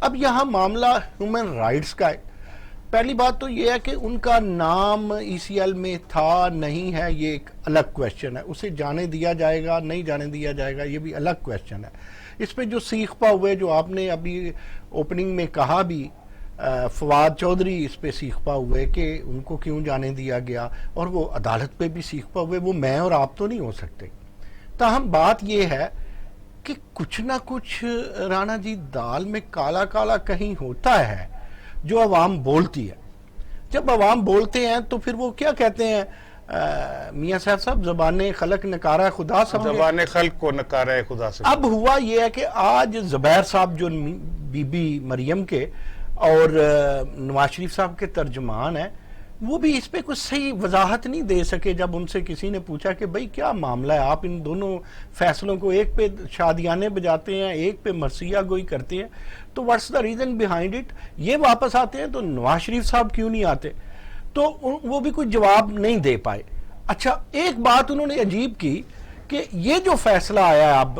اب یہاں معاملہ ہیومن رائٹس کا ہے. پہلی بات تو یہ ہے کہ ان کا نام ای سی ایل میں تھا نہیں ہے، یہ ایک الگ کویشچن ہے. اسے جانے دیا جائے گا نہیں جانے دیا جائے گا یہ بھی الگ کویشچن ہے. اس پہ جو سیخ پا ہوئے، جو آپ نے ابھی اوپننگ میں کہا بھی، فواد چودھری اس پہ سیخ پا ہوئے کہ ان کو کیوں جانے دیا گیا، اور وہ عدالت پہ بھی سیخ پا ہوئے، وہ میں اور آپ تو نہیں ہو سکتے. تاہم بات یہ ہے کہ کچھ نہ کچھ رانا جی دال میں کالا کالا کہیں ہوتا ہے جو عوام بولتی ہے. جب عوام بولتے ہیں تو پھر وہ کیا کہتے ہیں میاں صاحب زبان خلق نکارہ خدا سمجھے. زبان خلق کو نکارہ خدا سمجھے. اب ہوا یہ ہے کہ آج زبیر صاحب جو بی بی مریم کے اور نواز شریف صاحب کے ترجمان ہیں، وہ بھی اس پہ کچھ صحیح وضاحت نہیں دے سکے. جب ان سے کسی نے پوچھا کہ بھئی کیا معاملہ ہے، آپ ان دونوں فیصلوں کو، ایک پہ شادیانے بجاتے ہیں ایک پہ مرثیہ گوئی کرتے ہیں، تو what's the reason behind it. یہ واپس آتے ہیں تو نواز شریف صاحب کیوں نہیں آتے؟ تو وہ بھی کوئی جواب نہیں دے پائے. اچھا ایک بات انہوں نے عجیب کی کہ یہ جو فیصلہ آیا ہے اب،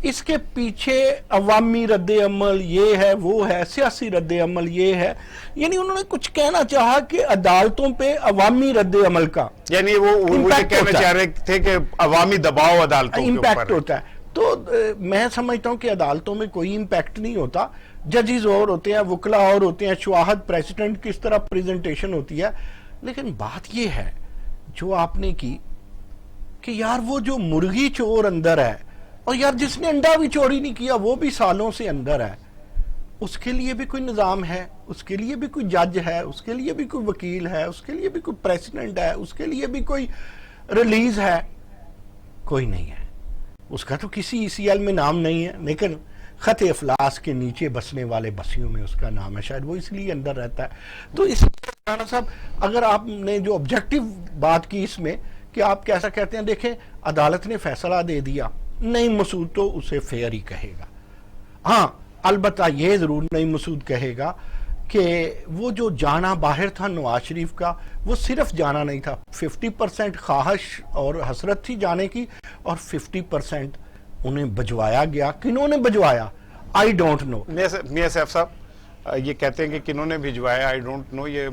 اس کے پیچھے عوامی رد عمل یہ ہے وہ ہے، سیاسی رد عمل یہ ہے. یعنی انہوں نے کچھ کہنا چاہا کہ عدالتوں پہ عوامی رد عمل کا یعنی وہ یہ کہنا چاہ رہے تھے کہ عوامی دباؤ عدالتوں کے اوپر امپیکٹ ہوتا ہے. تو میں سمجھتا ہوں کہ عدالتوں میں کوئی امپیکٹ نہیں ہوتا. ججز اور ہوتے ہیں، وکلا اور ہوتے ہیں، شواہد پریسیڈنٹ کس طرح پریزنٹیشن ہوتی ہے. لیکن بات یہ ہے جو آپ نے کی کہ یار وہ جو مرغی چور اندر ہے، اور یار جس نے انڈا بھی چوری نہیں کیا وہ بھی سالوں سے اندر ہے، اس کے لیے بھی کوئی نظام ہے، اس کے لیے بھی کوئی جج ہے، اس کے لیے بھی کوئی وکیل ہے، اس کے لیے بھی کوئی پریسیڈنٹ ہے، اس کے لیے بھی کوئی ریلیز ہے. کوئی نہیں ہے. اس کا تو کسی ای سی ایل میں نام نہیں ہے، لیکن خط افلاس کے نیچے بسنے والے بسیوں میں اس کا نام ہے، شاید وہ اس لیے اندر رہتا ہے. تو اس رانا صاحب اگر آپ نے جو آبجیکٹو بات کی اس میں کہ آپ کیسا کہتے ہیں، دیکھیں عدالت نے فیصلہ دے دیا، نعیم مسعود تو اسے فیئر ہی کہے گا. ہاں البتہ یہ ضرور نعیم مسعود کہے گا کہ وہ جو جانا باہر تھا نواز شریف کا، وہ صرف جانا نہیں تھا، 50% خواہش اور حسرت تھی جانے کی، اور 50% انہیں بجوایا گیا. کنہوں نے بجوایا؟ I don't know. میاں صاحب صاحب یہ کہتے ہیں کہ کنہوں نے بھجوایا، آئی ڈونٹ نو. یہ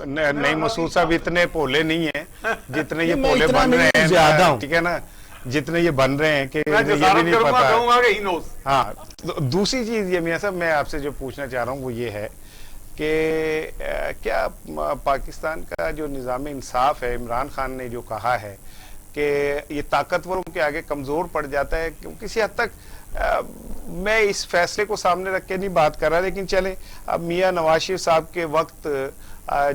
نعیم مسعود صاحب اتنے پولے نہیں ہیں جتنے یہ پولے بن رہے ہیں، زیادہ ہوں، ٹھیک ہے نا، جتنے یہ بن رہے ہیں کہ یہ بھی نہیں پتا. ہاں دوسری چیز یہ میاں صاحب میں آپ سے جو پوچھنا چاہ رہا ہوں وہ یہ ہے کہ کیا پاکستان کا جو نظام انصاف ہے، عمران خان نے جو کہا ہے کہ یہ طاقتوروں کے آگے کمزور پڑ جاتا ہے، کسی حد تک میں اس فیصلے کو سامنے رکھ کے نہیں بات کر رہا، لیکن چلیں اب میاں نواز شریف صاحب کے وقت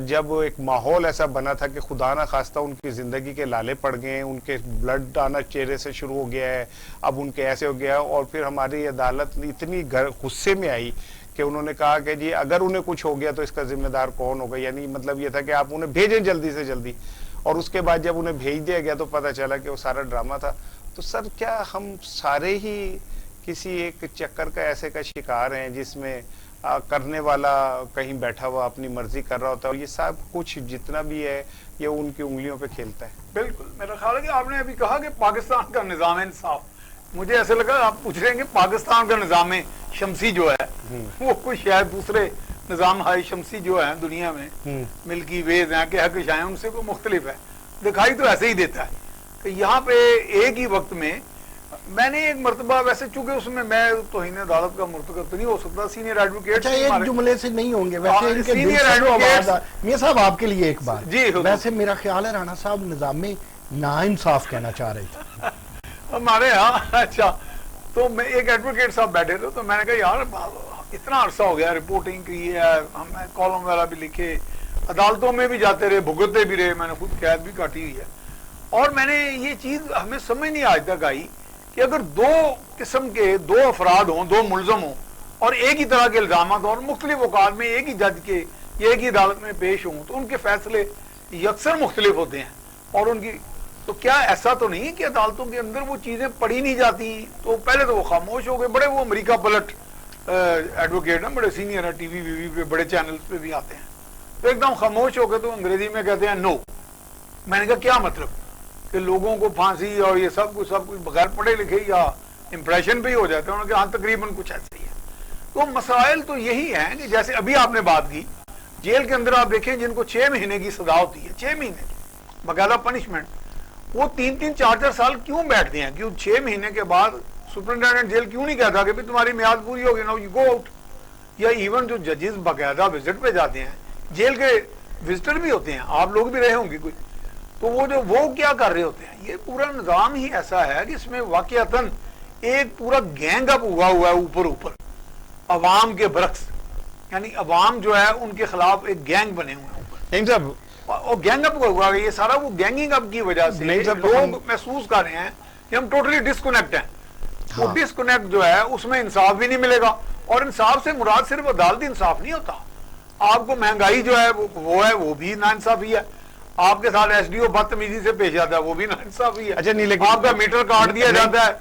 جب ایک ماحول ایسا بنا تھا کہ خدا نہ خواستہ ان کی زندگی کے لالے پڑ گئے ہیں، ان کے بلڈ آنا چہرے سے شروع ہو گیا ہے، اب ان کے ایسے ہو گیا، اور پھر ہماری عدالت اتنی غصے میں آئی کہ انہوں نے کہا کہ جی اگر انہیں کچھ ہو گیا تو اس کا ذمہ دار کون ہوگا. یعنی مطلب یہ تھا کہ آپ انہیں بھیجیں جلدی سے جلدی، اور اس کے بعد جب انہیں بھیج دیا گیا تو پتہ چلا کہ وہ سارا ڈرامہ تھا. تو سر کیا ہم سارے ہی کسی ایک چکر کا ایسے کا شکار ہیں جس میں کرنے والا کہیں بیٹھا ہوا اپنی مرضی کر رہا ہوتا ہے، اور یہ سب کچھ جتنا بھی ہے یہ ان کی انگلیوں پہ کھیلتا ہے؟ بالکل. میرا خیال ہے کہ آپ نے ابھی کہا کہ پاکستان کا نظام انصاف، مجھے ایسے لگا آپ پوچھ رہے ہیں کہ پاکستان کا نظام شمسی جو ہے وہ کوئی شاید دوسرے نظام ہائی شمسی جو ہے دنیا میں ملکی ویز ہیں، کہکشائیں ہیں، ان سے کوئی مختلف ہے. دکھائی تو ایسے ہی دیتا ہے کہ یہاں پہ ایک ہی وقت میں میں نے ایک مرتبہ، ویسے چونکہ اس میں میں توہین عدالت کا مرتکب تو نہیں ہو سکتا، سینئر ایڈوکیٹ ایک جملے سے نہیں ہوں گے ویسے ان کے سینئر ایڈوکیٹ. میاں صاحب آپ کے لیے ایک بات، جی ویسے میرا خیال ہے رانا صاحب نظام ناانصاف کہنا چاہ رہے تھے ہمارے ہاں. اچھا تو میں ایک ایڈوکیٹ صاحب بیٹھے تھے تو میں نے کہا یار اتنا عرصہ ہو گیا رپورٹنگ کی ہے، ہم نے کالم وغیرہ بھی لکھے، عدالتوں میں بھی جاتے رہے، بھگتتے بھی رہے، میں نے خود قید بھی کاٹی ہوئی ہے، اور میں نے یہ چیز ہمیں سمجھ نہیں آج تک آئی کہ اگر دو قسم کے دو افراد ہوں، دو ملزم ہوں، اور ایک ہی طرح کے الزامات اور مختلف اوقات میں ایک ہی جج کے یا ایک ہی عدالت میں پیش ہوں، تو ان کے فیصلے یکسر مختلف ہوتے ہیں. اور ان کی تو کیا ایسا تو نہیں کہ عدالتوں کے اندر وہ چیزیں پڑھی نہیں جاتی؟ تو پہلے تو وہ خاموش ہو گئے، بڑے وہ امریکہ پلٹ ایڈوکیٹ ہیں، بڑے سینئر ہیں، ٹی وی پہ بڑے چینلز پہ بھی آتے ہیں، تو ایک دم خاموش ہو گئے. تو انگریزی میں کہتے ہیں نو. میں نے کہا کیا مطلب کہ لوگوں کو پھانسی اور یہ سب کچھ بغیر پڑھے لکھے یا امپریشن پہ ہی ہو جاتے ہیں؟ انہوں نے کہا ہاں تقریباً کچھ ایسا ہی ہے. تو مسائل تو یہی ہیں کہ جیسے ابھی آپ نے بات کی جیل کے اندر آپ دیکھیں جن کو 6 مہینے کی سزا ہوتی ہے 6 مہینے باقاعدہ پنشمنٹ وہ 3-3 4-4 سال کیوں بیٹھتے ہیں کیوں 6 مہینے کے بعد سپرنٹینڈنٹ جیل کیوں نہیں کہتا کہ تمہاری میعاد پوری ہوگی نا یو گو آؤٹ یا ایون جو ججز باقاعدہ وزٹ پہ جاتے ہیں جیل کے وزٹر بھی ہوتے ہیں آپ لوگ بھی رہے ہوں گے کوئی تو وہ کیا کر رہے ہوتے ہیں یہ پورا نظام ہی ایسا ہے کہ اس میں واقعتاً ایک پورا گینگ اپ ہوا ہے اوپر عوام کے برعکس یعنی عوام جو ہے ان کے خلاف ایک گینگ بنے ہوئے ہیں نہیں صاحب اور گینگ اپ ہوا ہے یہ سارا وہ گینگنگ اپ کی وجہ سے لوگ محسوس کر رہے ہیں کہ ہم ٹوٹلی ڈسکنیکٹ ہیں وہ ڈسکنیکٹ جو ہے اس میں انصاف بھی نہیں ملے گا اور انصاف سے مراد صرف عدالتی انصاف نہیں ہوتا آپ کو مہنگائی جو ہے وہ بھی ناانصافی ہے آپ کے ساتھ ایس ڈی او بدتمیزی سے پیش جاتا ہے وہ بھی ناانصافی ہے اچھا نہیں لیکن آپ کا میٹر کاٹ دیا جاتا ہے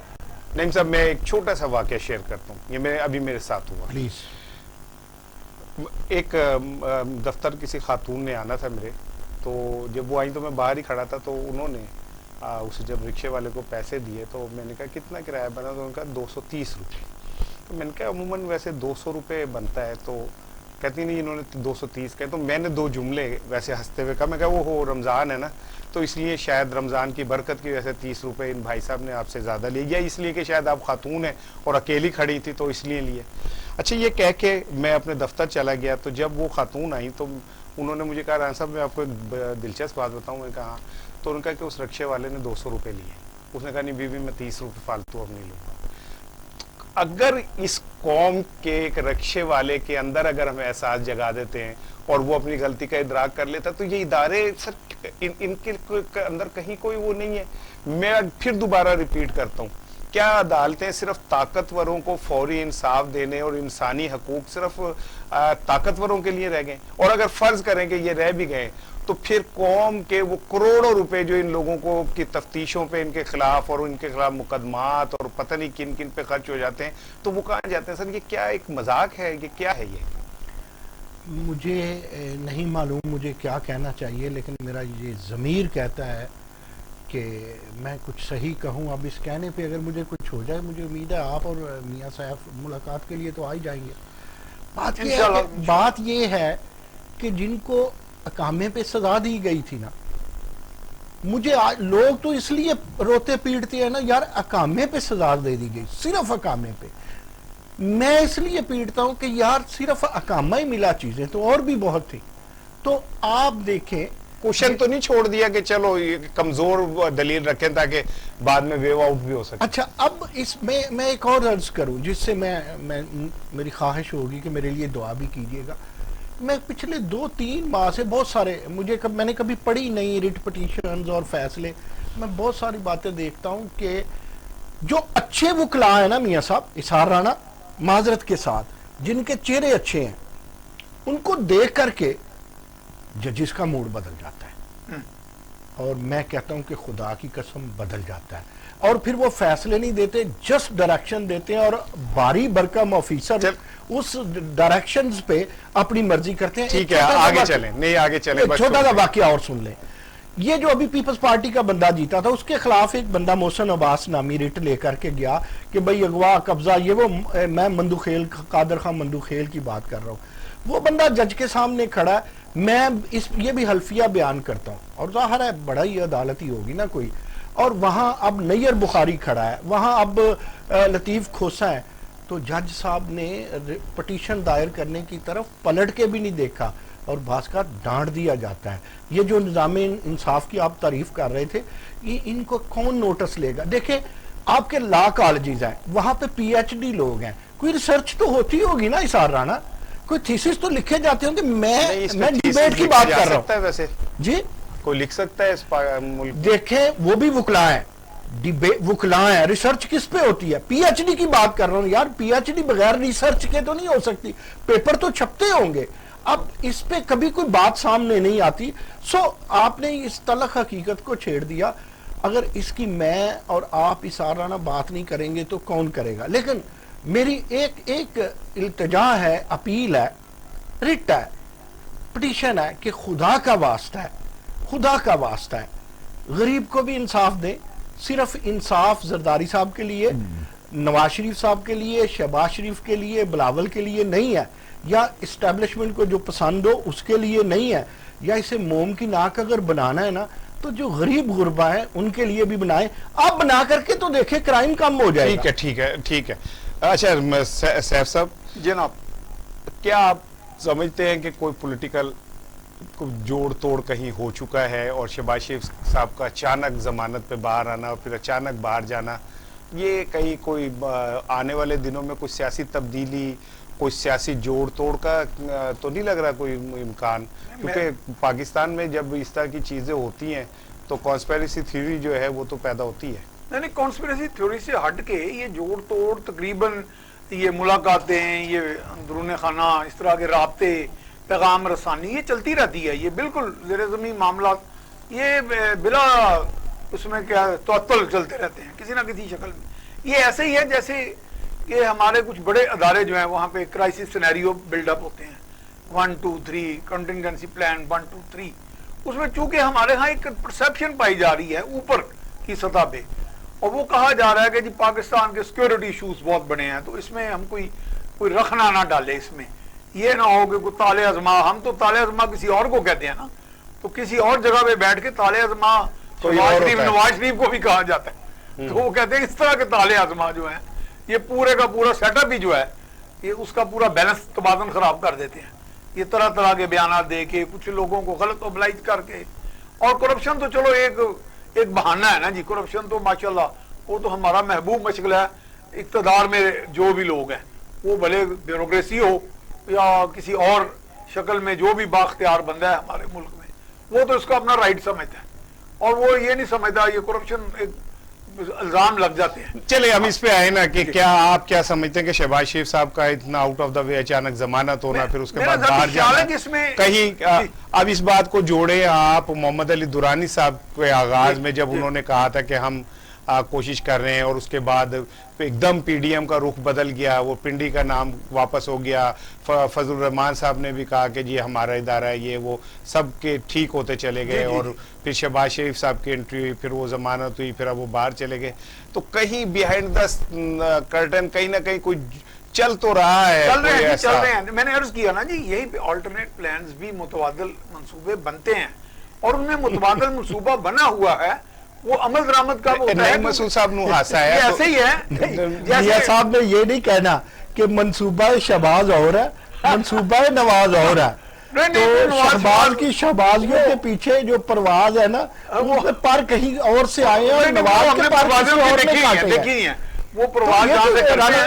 نہیں صاحب میں ایک چھوٹا سا واقعہ شیئر کرتا ہوں یہ ابھی میرے ساتھ ہوا پلیز ایک دفتر کسی خاتون نے آنا تھا میرے تو جب وہ آئی تو میں باہر ہی کھڑا تھا تو انہوں نے اسے جب رکشے والے کو پیسے دیے تو میں نے کہا کتنا کرایہ بنا تو انہوں نے کہا 230 روپے تو میں نے کہا عموماً ویسے 200 روپے بنتا ہے تو کہتی نہیں انہوں نے 230 کہے تو میں نے 2 جملے ویسے ہنستے ہوئے کہا میں کہا وہ ہو رمضان ہے نا تو اس لیے شاید رمضان کی برکت کی وجہ سے 30 روپے ان بھائی صاحب نے آپ سے زیادہ لیے یا اس لیے کہ شاید آپ خاتون ہیں اور اکیلی کھڑی تھی تو اس لیے لیے اچھا یہ کہہ کے میں اپنے دفتر چلا گیا تو جب وہ خاتون آئی تو انہوں نے مجھے کہا رانا صاحب میں آپ کو ایک دلچسپ بات بتاؤں میں کہا تو انہوں نے کہا کہ اس رکشے والے نے 200 روپے لیے اس نے کہا نہیں بیوی میں 30 روپے فالتو اب نہیں لوں گا اگر اس قوم کے ایک رکشے والے کے اندر اگر ہم احساس جگا دیتے ہیں اور وہ اپنی غلطی کا ادراک کر لیتا تو یہ ادارے سر ان کے اندر کہیں کوئی وہ نہیں ہے میں پھر دوبارہ ریپیٹ کرتا ہوں کیا عدالتیں صرف طاقتوروں کو فوری انصاف دینے اور انسانی حقوق صرف طاقتوروں کے لیے رہ گئے اور اگر فرض کریں کہ یہ رہ بھی گئے تو پھر قوم کے وہ کروڑوں روپے جو ان لوگوں کو کی تفتیشوں پہ ان کے خلاف اور ان کے خلاف مقدمات اور پتہ نہیں کن کن پہ خرچ ہو جاتے ہیں تو وہ کہاں جاتے ہیں سر یہ کیا ایک مذاق ہے یہ کیا ہے یہ مجھے نہیں معلوم مجھے کیا کہنا چاہیے لیکن میرا یہ ضمیر کہتا ہے کہ میں کچھ صحیح کہوں اب اس کہنے پہ اگر مجھے کچھ ہو جائے مجھے امید ہے آپ اور میاں صاحب ملاقات کے لیے تو آ ہی جائیں گے بات یہ ہے کہ جن کو اقامے پہ سزا دی گئی تھی نا مجھے لوگ تو اس لیے روتے پیٹتے ہیں نا یار اقامے پہ سزا دے دی گئی صرف اقامے پہ میں اس لیے پیٹتا ہوں کہ یار صرف اقامہ ہی ملا چیزیں تو اور بھی بہت تھی تو آپ دیکھیں کوشچن تو نہیں چھوڑ دیا کہ چلو کمزور دلیل رکھیں تاکہ بعد میں ویو آؤٹ بھی ہو سکے اچھا اب اس میں ایک اور عرض کروں جس سے میں میری خواہش ہوگی کہ میرے لیے دعا بھی کیجیے گا میں پچھلے 2-3 ماہ سے بہت سارے میں نے کبھی پڑھی نہیں ریٹ پٹیشنز اور فیصلے میں بہت ساری باتیں دیکھتا ہوں کہ جو اچھے وکلاء ہیں نا میاں صاحب اسحار رانا معذرت کے ساتھ جن کے چہرے اچھے ہیں ان کو دیکھ کر کے ججز کا موڈ بدل جاتا ہے اور میں کہتا ہوں کہ خدا کی قسم بدل جاتا ہے اور پھر وہ فیصلے نہیں دیتے جسٹ ڈائریکشن دیتے ہیں اور باری برکم آفیسر اس ڈائریکشنز پہ اپنی مرضی کرتے ہیں ٹھیک ہے آگے چلیں نہیں آگے چلیں چھوٹا سا واقعہ اور سن لیں یہ جو ابھی پیپلز پارٹی کا بندہ جیتا تھا اس کے خلاف ایک بندہ محسن عباس نامی ریٹ لے کر کے گیا کہ بھئی اغوا قبضہ یہ وہ میں مندوخیل قادر خان مندوخیل کی بات کر رہا ہوں وہ بندہ جج کے سامنے کھڑا ہے میں یہ بھی حلفیہ بیان کرتا ہوں اور ظاہر ہے بڑا ہی عدالتی ہوگی نا کوئی اور وہاں اب نیر بخاری کھڑا ہے وہاں اب لطیف کھوسا ہے تو جج صاحب نے پٹیشن دائر کرنے کی طرف پلٹ کے بھی نہیں دیکھا اور بعض کا ڈانٹ دیا جاتا ہے یہ جو نظام انصاف کی آپ تعریف کر رہے تھے ان کو کون نوٹس لے گا دیکھیں آپ کے لا کالجز ہیں وہاں پہ پی ایچ ڈی لوگ ہیں کوئی ریسرچ تو ہوتی ہوگی نا اسحار رانا کوئی تھیسس تو لکھے جاتے ہوں کہ میں ڈیبیٹ کی بات کر رہا ہوں ویسے جی کوئی لکھ سکتا ہے اس ملک دیکھیں وہ بھی وکلاء ہیں وکلاء ہیں ریسرچ کس پہ ہوتی ہے پی ایچ ڈی کی بات کر رہا ہوں یار پی ایچ ڈی بغیر ریسرچ کے تو نہیں ہو سکتی پیپر تو چھپتے ہوں گے اب اس پہ کبھی کوئی بات سامنے نہیں آتی سو آپ نے اس تلخ حقیقت کو چھیڑ دیا اگر اس کی میں اور آپ اسحار رانا بات نہیں کریں گے تو کون کرے گا لیکن میری ایک التجا ہے اپیل ہے رٹ ہے پٹیشن ہے کہ خدا کا واسطہ ہے غریب کو بھی انصاف دیں صرف انصاف زرداری صاحب کے لیے نواز شریف صاحب کے لیے، شہباز شریف کے لیے، بلاول کے لیے نہیں ہے، یا اسٹیبلشمنٹ کو جو پسند ہو اس کے لیے نہیں ہے، یا اسے موم کی ناک اگر بنانا ہے نا تو جو غریب غربا ہیں ان کے لیے بھی بنائیں. آپ بنا کر کے تو دیکھیں کرائم کم ہو جائے گا. ٹھیک ہے. اچھا سیف صاحب جناب، کیا آپ سمجھتے ہیں کہ کوئی پولیٹیکل جوڑ توڑ کہیں ہو چکا ہے اور شہباز شریف صاحب کا اچانک ضمانت پہ باہر آنا اور پھر اچانک باہر جانا، یہ کہیں کوئی آنے والے دنوں میں کوئی سیاسی تبدیلی، کوئی سیاسی جوڑ توڑ کا تو نہیں لگ رہا کوئی امکان؟ کیونکہ پاکستان میں جب اس طرح کی چیزیں ہوتی ہیں تو کانسپیریسی تھیوری جو ہے وہ تو پیدا ہوتی ہے. نہیں، کانسپیریسی تھیوری سے ہٹ کے یہ جوڑ توڑ تقریباً یہ ملاقاتیں، یہ اندرون خانہ اس طرح کے رابطے، پیغام رسانی، یہ چلتی رہتی ہے. یہ بالکل زیر زمین معاملات یہ بلا اس میں کیا تعطل چلتے رہتے ہیں کسی نہ کسی شکل میں. یہ ایسے ہی ہے جیسے کہ ہمارے کچھ بڑے ادارے جو ہیں وہاں پہ کرائسس سینیریو بلڈ اپ ہوتے ہیں، 1 2 3 کنٹینجنسی پلان 1 2 3. اس میں چونکہ ہمارے ہاں ایک پرسیپشن پائی جا رہی ہے اوپر کی سطح پہ، اور وہ کہا جا رہا ہے کہ جی پاکستان کے سیکیورٹی ایشوز بہت بڑے ہیں، تو اس میں ہم کوئی رکھنا نہ ڈالے. اس میں یہ نہ ہو کہ کوئی طالع ازما، ہم تو طالع ازما کسی اور کو کہتے ہیں نا، تو کسی اور جگہ پہ بیٹھ کے طالع ازما نواز شریف کو بھی کہا جاتا ہے، تو وہ کہتے ہیں اس طرح کے طالع ازما جو ہیں یہ پورے کا پورا سیٹ اپ ہی جو ہے یہ اس کا پورا بیلنس توازن خراب کر دیتے ہیں. یہ طرح طرح کے بیانات دے کے کچھ لوگوں کو غلط اوبلائز کر کے، اور کرپشن تو چلو ایک بہانہ ہے نا جی. کرپشن تو ماشاءاللہ وہ تو ہمارا محبوب مشغلہ ہے. اقتدار میں جو بھی لوگ ہیں وہ بھلے بیوروکریسی ہو یا کسی اور شکل میں جو بھی بااختیار بندہ ہے ہمارے ملک میں، وہ تو اس کا اپنا رائٹ سمجھتا ہے، اور وہ یہ نہیں سمجھتا یہ کرپشن ایک الزام لگ جاتے ہیں. چلے ہم اس پہ آئے نا کہ کیا آپ کیا سمجھتے ہیں کہ شہباز شریف صاحب کا اتنا آؤٹ آف دا وے اچانک ضمانت ہونا، پھر اس کے بعد باہر جانا، کہیں اب اس بات کو جوڑے آپ محمد علی درانی صاحب کے آغاز میں جب انہوں نے کہا تھا کہ ہم کوشش کر رہے ہیں، اور اس کے بعد ایک دم پی ڈی ایم کا رخ بدل گیا، وہ پنڈی کا نام واپس ہو گیا. فضل الرحمان صاحب نے بھی کہا کہ جی ہمارا ادارہ ہے، یہ وہ سب کے ٹھیک ہوتے چلے گئے، اور پھر شہباز شریف صاحب کی انٹری ہوئی، پھر وہ ضمانت ہوئی، پھر اب وہ باہر چلے گئے. تو کہیں بیہائنڈ دا کرٹن کہیں نہ کہیں کوئی چل تو رہا ہے. چل رہے ہیں. میں نے عرض کیا نا جی، یہی پہ آلٹرنیٹ پلانز بھی متبادل منصوبے بنتے ہیں، اور ان میں متبادل منصوبہ بنا ہوا ہے، وہ عمل درآمد کا ہوتا ہے. مسعود صاحب نے ہاسا ہے، ایسے ہی ہے. میاں صاحب نے یہ نہیں کہنا کہ منصوبہ شہباز اور ہے، منصوبہ نواز اور ہے. تو شہباز کی شہبازیوں کے پیچھے جو پرواز ہے نا، وہ پر کہیں اور سے آئے ہیں، اور نواز کے پر کسی اور نے کاٹے ہیں. وہ پرواز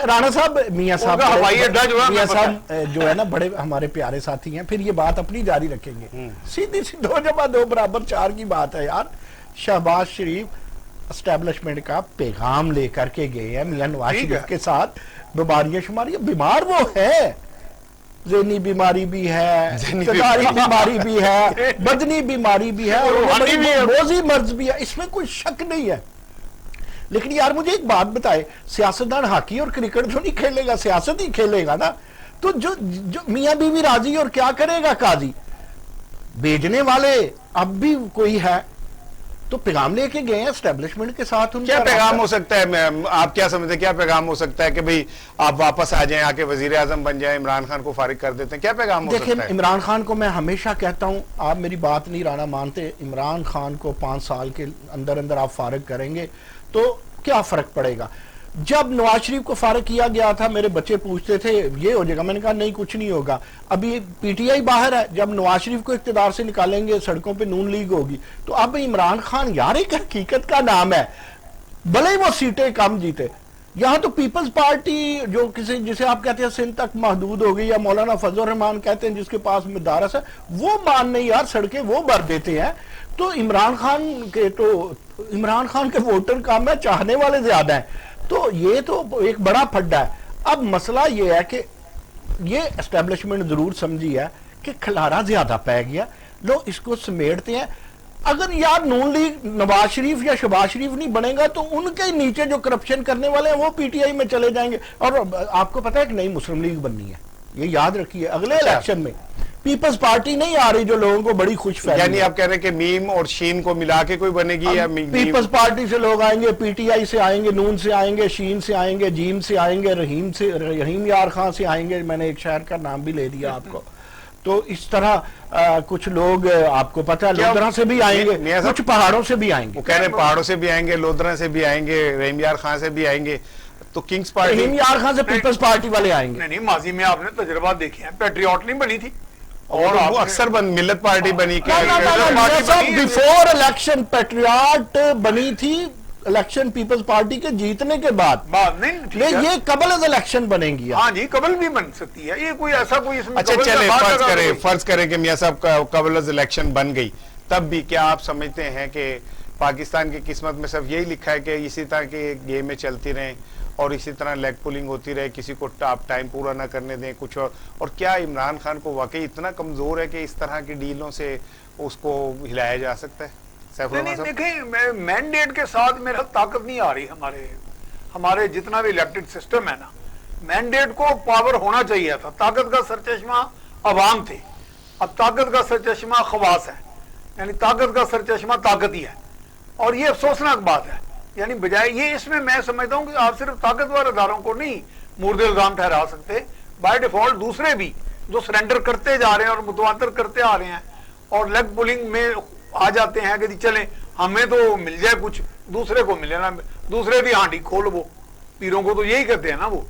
رانا صاحب، میاں صاحب جو ہے نا بڑے ہمارے پیارے ساتھی ہیں، پھر یہ بات اپنی جاری رکھیں گے. سیدھی سی 2 × 2 = 4 کی بات ہے یار. شہباز شریف اسٹیبلشمنٹ کا پیغام لے کر کے گئے ہیں میاں نواز شریف کے ساتھ. بیماریاں شماریاں، بیمار وہ ہے، ذہنی بیماری بھی ہے، اقتداری بیماری بھی ہے، بدنی بیماری بھی ہے، اور روزی مرض بھی ہے، اس میں کوئی شک نہیں ہے. لیکن یار مجھے ایک بات بتائے، سیاستدان ہاکی اور کرکٹ جو نہیں کھیلے گا، سیاست ہی کھیلے گا نا، تو جو میاں بیوی راضی اور کیا کرے گا قاضی؟ بیچنے والے اب بھی کوئی ہے، تو پیغام لے کے گئے ہیں اسٹیبلشمنٹ کے ساتھ. کیا پیغام ہو سکتا ہے؟ آپ کیا سمجھتے ہیں کیا پیغام ہو سکتا ہے کہ بھئی آپ واپس آ جائیں، آ کے وزیر اعظم بن جائیں، عمران خان کو فارغ کر دیتے ہیں؟ کیا پیغام ہو سکتا ہے؟ دیکھیں، عمران خان کو میں ہمیشہ کہتا ہوں، آپ میری بات نہیں رانا مانتے، عمران خان کو 5 سال کے اندر اندر آپ فارغ کریں گے تو کیا فرق پڑے گا؟ جب نواز شریف کو فارغ کیا گیا تھا، میرے بچے پوچھتے تھے یہ ہو جائے گا، میں نے کہا نہیں، کچھ نہیں ہوگا. ابھی پی ٹی آئی باہر ہے، جب نواز شریف کو اقتدار سے نکالیں گے سڑکوں پہ نون لیگ ہوگی. تو اب عمران خان یار ایک حقیقت کا نام ہے، بھلے ہی وہ سیٹیں کم جیتے. یہاں تو پیپلز پارٹی جو جسے آپ کہتے ہیں سندھ تک محدود ہو گئی، یا مولانا فضل الرحمان کہتے ہیں جس کے پاس مدارس ہے، وہ مان نہیں یار، سڑکیں وہ بھر دیتے ہیں. تو عمران خان کے ووٹر کم ہے، چاہنے والے زیادہ ہیں. تو یہ تو ایک بڑا پھڈا ہے. اب مسئلہ یہ ہے کہ یہ اسٹیبلشمنٹ ضرور سمجھی ہے کہ کھلارا زیادہ پہ گیا، لوگ اس کو سمیٹتے ہیں. اگر یار نون لیگ نواز شریف یا شہباز شریف نہیں بنے گا تو ان کے نیچے جو کرپشن کرنے والے ہیں وہ پی ٹی آئی میں چلے جائیں گے. اور آپ کو پتا ہے کہ نئی مسلم لیگ بننی ہے، یہ یاد رکھیے اگلے الیکشن میں پیپلز پارٹی نہیں آ رہی جو لوگوں کو بڑی خوش فہمی یعنی آپ کہہ رہے ہیں کہ میم اور شین کو ملا کے کوئی بنے گی یا پیپلز پارٹی سے لوگ آئیں گے, پی ٹی آئی سے آئیں گے, نون سے آئیں گے, شین سے آئیں گے, جیم سے آئیں گے, رحیم یار خان سے آئیں گے, میں نے ایک شہر کا نام بھی لے دیا آپ کو. تو اس طرح کچھ لوگ آپ کو پتہ ہے لودھرا سے بھی آئیں گے, کچھ پہاڑوں سے بھی آئیں گے. وہ کہہ رہے ہیں پہاڑوں سے بھی آئیں گے, لودھرا سے بھی آئیں گے, رحیم یار خان سے بھی آئیں گے. تو کنگز پارٹی رحیم یار خان سے پیپلز پارٹی والے آئیں گے. نہیں, ماضی میں آپ نے تجربات دیکھے ہیں, پیٹریوٹ نہیں بنی تھی اور وہ اکثر ملت پارٹی بنی کے بیفور الیکشن پیٹریاٹ بنی تھی, الیکشن پیپلز پارٹی کے جیتنے کے بعد یہ قبل از الیکشن بنے گی. ہاں جی, قبل بھی بن سکتی ہے, یہ کوئی ایسا کوئی اس میں. اچھا چلے فرض کریں کہ میاں صاحب قبل از الیکشن بن گئی, تب بھی کیا آپ سمجھتے ہیں کہ پاکستان کی قسمت میں صرف یہی لکھا ہے کہ اسی طرح کے گیمیں چلتی رہیں اور اسی طرح لیگ پولنگ ہوتی رہے, کسی کو ٹائم پورا نہ کرنے دیں کچھ اور کیا عمران خان کو واقعی اتنا کمزور ہے کہ اس طرح کی ڈیلوں سے اس کو ہلایا جا سکتا ہے؟ دیکھیں, مینڈیٹ کے ساتھ میرا طاقت نہیں آ رہی. ہمارے جتنا بھی الیکٹڈ سسٹم ہے نا, مینڈیٹ کو پاور ہونا چاہیے تھا. طاقت کا سرچشمہ عوام تھے, اب طاقت کا سرچشمہ خواص ہے, یعنی طاقت کا سرچشمہ طاقت ہی ہے. اور یہ افسوسناک بات ہے, یعنی بجائے یہ, اس میں سمجھتا ہوں کہ آپ صرف طاقتور اداروں کو نہیں مورد الزام ٹھہرا سکتے, بائی ڈیفالٹ دوسرے بھی جو سرنڈر کرتے جا رہے ہیں اور متواتر کرتے آ رہے ہیں اور لیگ پولنگ میں آ جاتے ہیں کہ چلیں ہمیں تو مل جائے کچھ, دوسرے کو ملے نا, دوسرے دی ہانڈی کھول. وہ پیروں کو تو یہی کہتے ہیں نا وہ.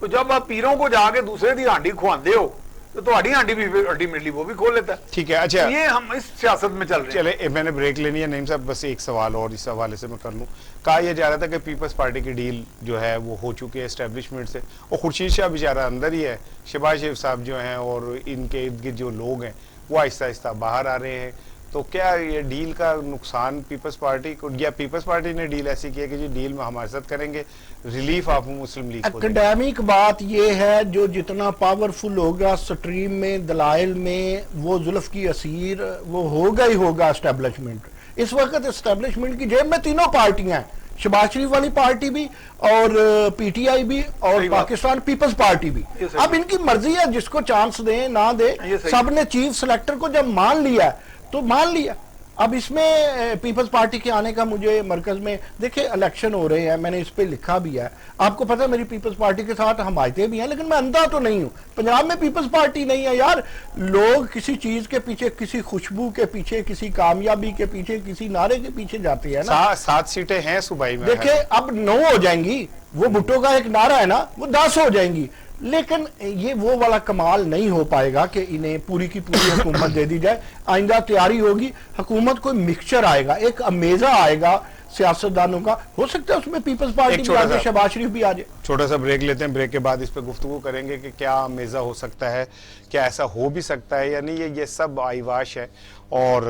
تو جب آپ پیروں کو جا کے دوسرے دی ہانڈی کھواندے ہو تو ہڈی ہانڈی بھی الٹیمیٹلی وہ بھی کھول لیتا ہے. ٹھیک ہے, اچھا یہ ہم اس سیاست میں چل رہے ہیں. چلے میں نے بریک لینی ہے نعیم صاحب, بس ایک سوال اور اس حوالے سے میں کر لوں. کہا یہ جا رہا تھا کہ پیپلز پارٹی کی ڈیل جو ہے وہ ہو چکی ہے اسٹیبلشمنٹ سے, اور خورشید شاہ بیچارہ اندر ہی ہے, شہباز شریف صاحب جو ہیں اور ان کے ارد گرد جو لوگ ہیں وہ آہستہ آہستہ باہر آ رہے ہیں. تو کیا یہ ڈیل کا نقصان پیپلز پارٹی کو, یا پیپلز پارٹی نے ڈیل ایسی کی ہے کہ جی ڈیل میں ہمارے ساتھ کریں گے, ریلیف آپ مسلم لیگ کو؟ اکیڈیمک بات یہ ہے, جو جتنا پاورفل ہوگا سٹریم میں, دلائل میں, وہ زلف کی اسیر وہ ہوگا ہی ہوگا اسٹیبلشمنٹ. اس وقت اسٹیبلشمنٹ کی جیب میں تینوں پارٹیاں ہیں, شہباز شریف والی پارٹی بھی اور پی ٹی آئی بھی اور پاکستان پیپلز پارٹی بھی. اب ان کی مرضی ہے, جس کو چانس دیں نہ دیں, سب نے چیف سلیکٹر کو جب مان لیا تو مان لیا. اب اس میں پیپلز پارٹی کے آنے کا مجھے مرکز میں, دیکھیں الیکشن ہو رہے ہیں, میں نے اس پہ لکھا بھی ہے, آپ کو پتہ ہے میری پیپلز پارٹی کے ساتھ حمایتیں بھی ہیں, لیکن میں اندھا تو نہیں ہوں. پنجاب میں پیپلز پارٹی نہیں ہے یار, لوگ کسی چیز کے پیچھے, کسی خوشبو کے پیچھے, کسی کامیابی کے پیچھے, کسی نعرے کے پیچھے جاتے ہیں نا. 7 سیٹیں ہیں صوبائی میں, دیکھیں اب 9 ہو جائیں گی, وہ بھٹو کا ایک نعرہ ہے نا, وہ 10 ہو جائیں گی. لیکن یہ وہ والا کمال نہیں ہو پائے گا کہ انہیں پوری کی پوری حکومت دے دی جائے. آئندہ تیاری ہوگی, حکومت کوئی مکسچر آئے گا, ایک امیزہ آئے گا سیاستدانوں کا. ہو سکتا ہے اس میں پیپلز پارٹی بھی آ جائے, شہباز شریف بھی آ جائے. چھوٹا سا بریک لیتے ہیں, بریک کے بعد اس پہ گفتگو کریں گے کہ کیا امیزہ ہو سکتا ہے, کیا ایسا ہو بھی سکتا ہے یا نہیں. یہ سب آئیواش ہے, اور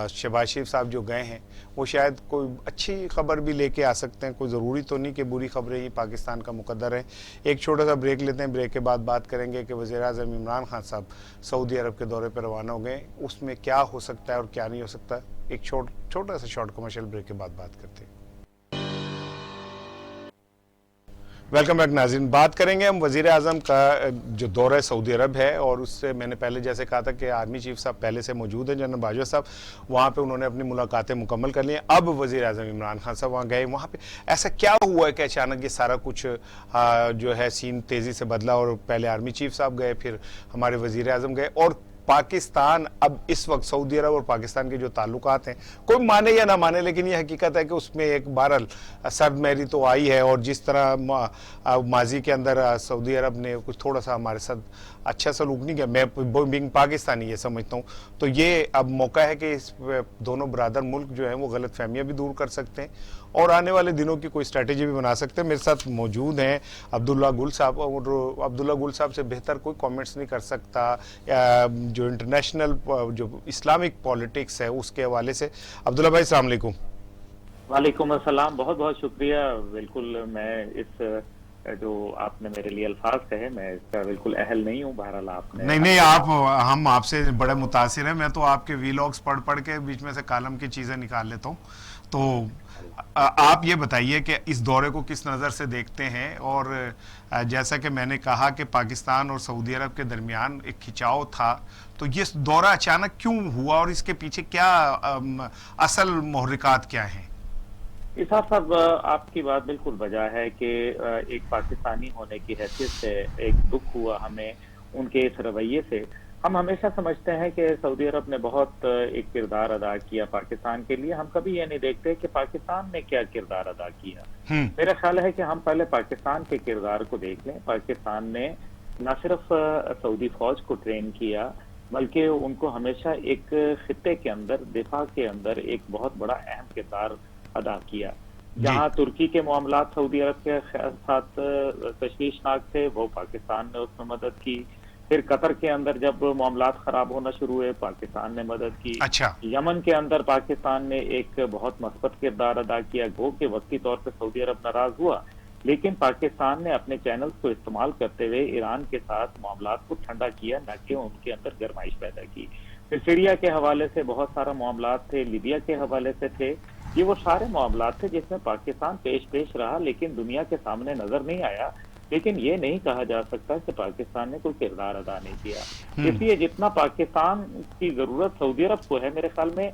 شہباز شریف صاحب جو گئے ہیں وہ شاید کوئی اچھی خبر بھی لے کے آ سکتے ہیں, کوئی ضروری تو نہیں کہ بری خبریں ہی پاکستان کا مقدر ہیں. ایک چھوٹا سا بریک لیتے ہیں, بریک کے بعد بات کریں گے کہ وزیر اعظم عمران خان صاحب سعودی عرب کے دورے پر روانہ ہو گئے, اس میں کیا ہو سکتا ہے اور کیا نہیں ہو سکتا. ایک چھوٹا سا شارٹ کمرشل بریک کے بعد بات کرتے ہیں. ویلکم بیک ناظرین. بات کریں گے ہم وزیر اعظم کا جو دورہ سعودی عرب ہے, اور اس سے میں نے پہلے جیسے کہا تھا کہ آرمی چیف صاحب پہلے سے موجود ہیں, جنرل باجوہ صاحب, وہاں پہ انہوں نے اپنی ملاقاتیں مکمل کر لی ہیں. اب وزیر اعظم عمران خان صاحب وہاں گئے, وہاں پہ ایسا کیا ہوا ہے کہ اچانک یہ سارا کچھ جو ہے سین تیزی سے بدلا, اور پہلے آرمی چیف صاحب گئے, پھر ہمارے وزیر اعظم گئے, اور پاکستان اب اس وقت سعودی عرب اور پاکستان کے جو تعلقات ہیں, کوئی مانے یا نہ مانے, لیکن یہ حقیقت ہے کہ اس میں ایک بہرحال سرد مہری تو آئی ہے. اور جس طرح ماضی کے اندر سعودی عرب نے کچھ تھوڑا سا ہمارے ساتھ اچھا سلوک نہیں کیا, میں بینگ پاکستانی یہ سمجھتا ہوں, تو یہ اب موقع ہے کہ اس دونوں برادر ملک جو ہیں وہ غلط فہمیاں بھی دور کر سکتے ہیں, اور آنے والے دنوں کی کوئی اسٹریٹجی بھی بنا سکتے ہیں. میرے ساتھ موجود ہیں عبداللہ گل صاحب, اور عبداللہ گل صاحب سے بہتر کوئی کامنٹس نہیں کر سکتا جو انٹرنیشنل جو اسلامک پالیٹکس ہے اس کے حوالے سے. عبداللہ بھائی السلام علیکم. وعلیکم السلام, بہت بہت شکریہ. بالکل میں اس جو آپ نے میرے لیے الفاظ کہے, میں اس کا بالکل اہل نہیں ہوں. بہرحال آپ نے نہیں ہم آپ سے بڑے متاثر ہیں. میں تو آپ کے ویلاگز پڑھ کے بیچ میں سے کالم کی چیزیں نکال لیتا ہوں, تو آپ یہ بتائیے کہ اس دورے کو کس نظر سے دیکھتے ہیں، اور جیسا کہ میں نے کہا کہ پاکستان اور سعودی عرب کے درمیان ایک کھچاؤ تھا، تو یہ دورہ اچانک کیوں ہوا اور اس کے پیچھے کیا اصل محرکات کیا ہیں؟ اسحاق صاحب، آپ کی بات بالکل بجا ہے کہ ایک پاکستانی ہونے کی حیثیت سے ایک دکھ ہوا ہمیں ان کے اس رویے سے۔ ہم ہمیشہ سمجھتے ہیں کہ سعودی عرب نے بہت ایک کردار ادا کیا پاکستان کے لیے، ہم کبھی یہ نہیں دیکھتے کہ پاکستان نے کیا کردار ادا کیا۔ میرا خیال ہے کہ ہم پہلے پاکستان کے کردار کو دیکھ لیں۔ پاکستان نے نہ صرف سعودی فوج کو ٹرین کیا، بلکہ ان کو ہمیشہ ایک خطے کے اندر، دفاع کے اندر ایک بہت بڑا اہم کردار ادا کیا۔ جہاں ترکی کے معاملات سعودی عرب کے ساتھ تشویشناک تھے، وہ پاکستان نے اس میں مدد کی۔ پھر قطر کے اندر جب معاملات خراب ہونا شروع ہوئے، پاکستان نے مدد کی۔ اچھا، یمن کے اندر پاکستان نے ایک بہت مثبت کردار ادا کیا، گو کہ وقتی طور پہ سعودی عرب ناراض ہوا، لیکن پاکستان نے اپنے چینلز کو استعمال کرتے ہوئے ایران کے ساتھ معاملات کو ٹھنڈا کیا، نہ کہ ان کے اندر گرمائش پیدا کی۔ پھر سیریا کے حوالے سے بہت سارا معاملات تھے، لیبیا کے حوالے سے تھے۔ یہ وہ سارے معاملات تھے جس میں پاکستان پیش رہا، لیکن دنیا کے سامنے نظر نہیں آیا۔ لیکن یہ نہیں کہا جا سکتا کہ پاکستان نے کوئی کردار ادا نہیں کیا۔ اس لیے جتنا پاکستان کی ضرورت سعودی عرب کو ہے، میرے خیال میں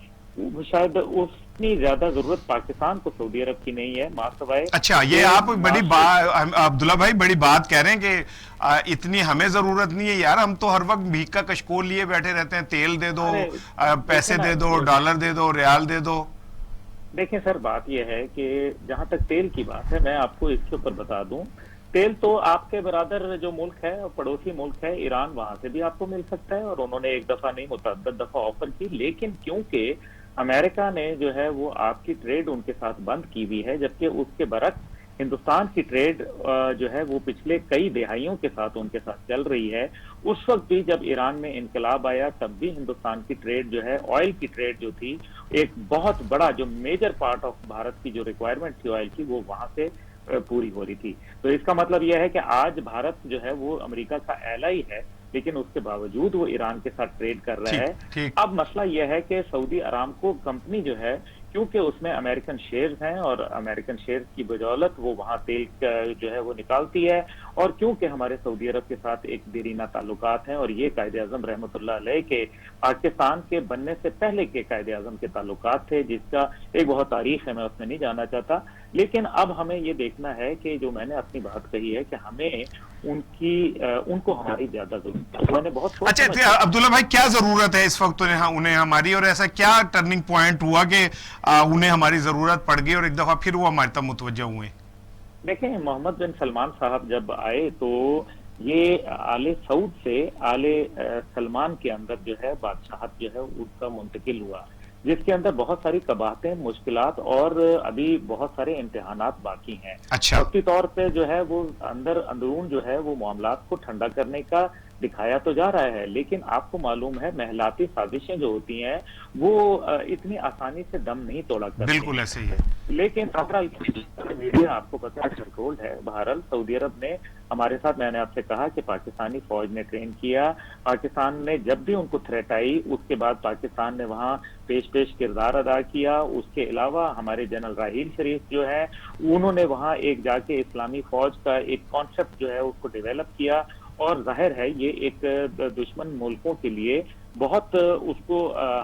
شاید اتنی زیادہ ضرورت پاکستان کو سعودی عرب کی نہیں ہے، ماں سوائے۔ اچھا، یہ آپ بڑی بات عبداللہ بھائی بڑی بات کہہ رہے ہیں کہ اتنی ہمیں ضرورت نہیں ہے یار، ہم تو ہر وقت بھیک کا کشکول لیے بیٹھے رہتے ہیں، تیل دے دو، پیسے دے دو، ڈالر دے دو، ریال دے دو۔ دیکھیں سر، بات یہ ہے کہ جہاں تک تیل کی بات ہے، میں آپ کو اس کے اوپر بتا دوں، تیل تو آپ کے برادر جو ملک ہے، پڑوسی ملک ہے ایران، وہاں سے بھی آپ کو مل سکتا ہے، اور انہوں نے ایک دفعہ نہیں متعدد دفعہ آفر کی۔ لیکن کیونکہ امریکہ نے جو ہے وہ آپ کی ٹریڈ ان کے ساتھ بند کی ہوئی ہے، جبکہ اس کے برعکس ہندوستان کی ٹریڈ جو ہے وہ پچھلے کئی دہائیوں کے ساتھ ان کے ساتھ چل رہی ہے۔ اس وقت بھی جب ایران میں انقلاب آیا، تب بھی ہندوستان کی ٹریڈ جو ہے، آئل کی ٹریڈ جو تھی، ایک بہت بڑا جو میجر پارٹ آف بھارت کی جو ریکوائرمنٹ تھی آئل کی، وہ وہاں سے پوری ہو رہی تھی۔ تو اس کا مطلب یہ ہے کہ آج بھارت جو ہے وہ امریکہ کا ایلائی ہے، لیکن اس کے باوجود وہ ایران کے ساتھ ٹریڈ کر رہا ہے۔ اب مسئلہ یہ ہے کہ سعودی ارامکو کمپنی جو ہے، کیونکہ اس میں امریکن شیئرز ہیں اور امریکن شیئرز کی بدولت وہ وہاں تیل جو ہے وہ نکالتی ہے، اور کیونکہ ہمارے سعودی عرب کے ساتھ ایک دیرینہ تعلقات ہیں، اور یہ قائد اعظم رحمۃ اللہ علیہ کے پاکستان کے بننے سے پہلے کے قائد اعظم کے تعلقات تھے، جس کا ایک بہت تاریخ ہے، میں اس میں نہیں جانا چاہتا۔ لیکن اب ہمیں یہ دیکھنا ہے کہ جو میں نے اپنی بات کہی ہے کہ ہمیں ان کو ہماری زیادہ ضرورت ہے۔ میں نے بہت اچھا عبداللہ بھائی، کیا ضرورت ہے اس وقت انہیں ہماری، اور ایسا کیا ٹرننگ پوائنٹ ہوا کہ انہیں ہماری ضرورت پڑ گئی اور ایک دفعہ پھر وہ ہماری طرف متوجہ ہوئے؟ دیکھیں، محمد بن سلمان صاحب جب آئے تو یہ آل سعود سے آل سلمان کے اندر جو ہے بادشاہت جو ہے اس کا منتقل ہوا، جس کے اندر بہت ساری قباحتیں، مشکلات اور ابھی بہت سارے امتحانات باقی ہیں۔ اچھا، وقتی طور پہ جو ہے وہ اندرون جو ہے وہ معاملات کو ٹھنڈا کرنے کا دکھایا تو جا رہا ہے، لیکن آپ کو معلوم ہے محلاتی سازشیں جو ہوتی ہیں وہ اتنی آسانی سے دم نہیں توڑا کرتی۔ بالکل ایسے ہی ہے۔ لیکن میڈیا آپ کو پتہ ہے کنٹرولڈ ہے۔ بہرحال سعودی عرب نے ہمارے ساتھ، میں نے آپ سے کہا کہ پاکستانی فوج نے ٹرین کیا، پاکستان نے جب بھی ان کو تھریٹ آئی، اس کے بعد پاکستان نے وہاں پیش کردار ادا کیا۔ اس کے علاوہ ہمارے جنرل راحیل شریف جو ہے، انہوں نے وہاں ایک جا کے اسلامی فوج کا ایک کانسیپٹ جو ہے اس کو ڈیولپ کیا، اور ظاہر ہے یہ ایک دشمن ملکوں کے لیے بہت اس کو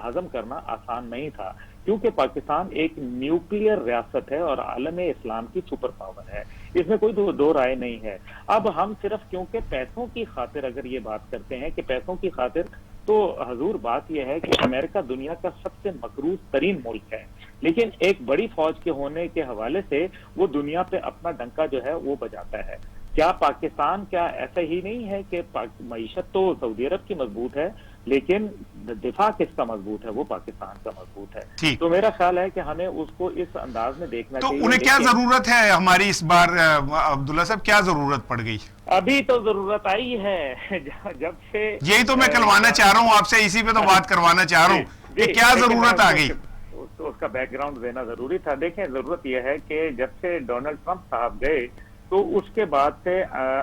ہضم کرنا آسان نہیں تھا، کیونکہ پاکستان ایک نیوکلیئر ریاست ہے اور عالم اسلام کی سپر پاور ہے، اس میں کوئی دو رائے نہیں ہے۔ اب ہم صرف کیونکہ پیسوں کی خاطر اگر یہ بات کرتے ہیں کہ پیسوں کی خاطر، تو حضور بات یہ ہے کہ امریکہ دنیا کا سب سے مقروض ترین ملک ہے، لیکن ایک بڑی فوج کے ہونے کے حوالے سے وہ دنیا پہ اپنا ڈنکا جو ہے وہ بجاتا ہے۔ کیا پاکستان کیا ایسا ہی نہیں ہے کہ معیشت تو سعودی عرب کی مضبوط ہے، لیکن دفاع کس کا مضبوط ہے؟ وہ پاکستان کا مضبوط ہے۔ تو میرا خیال ہے کہ ہمیں اس کو اس انداز میں دیکھنا چاہیے۔ تو انہیں کیا ضرورت ہے ہماری اس بار عبداللہ صاحب، کیا ضرورت پڑ گئی؟ ابھی تو ضرورت آئی ہے جب سے، یہی تو میں کروانا چاہ رہا ہوں آپ سے، اسی پہ تو بات کروانا چاہ رہا ہوں کہ کیا ضرورت آ گئی؟ اس کا بیک گراؤنڈ دینا ضروری تھا۔ دیکھیں، ضرورت یہ ہے کہ جب سے ڈونلڈ ٹرمپ صاحب گئے تو اس کے بعد سے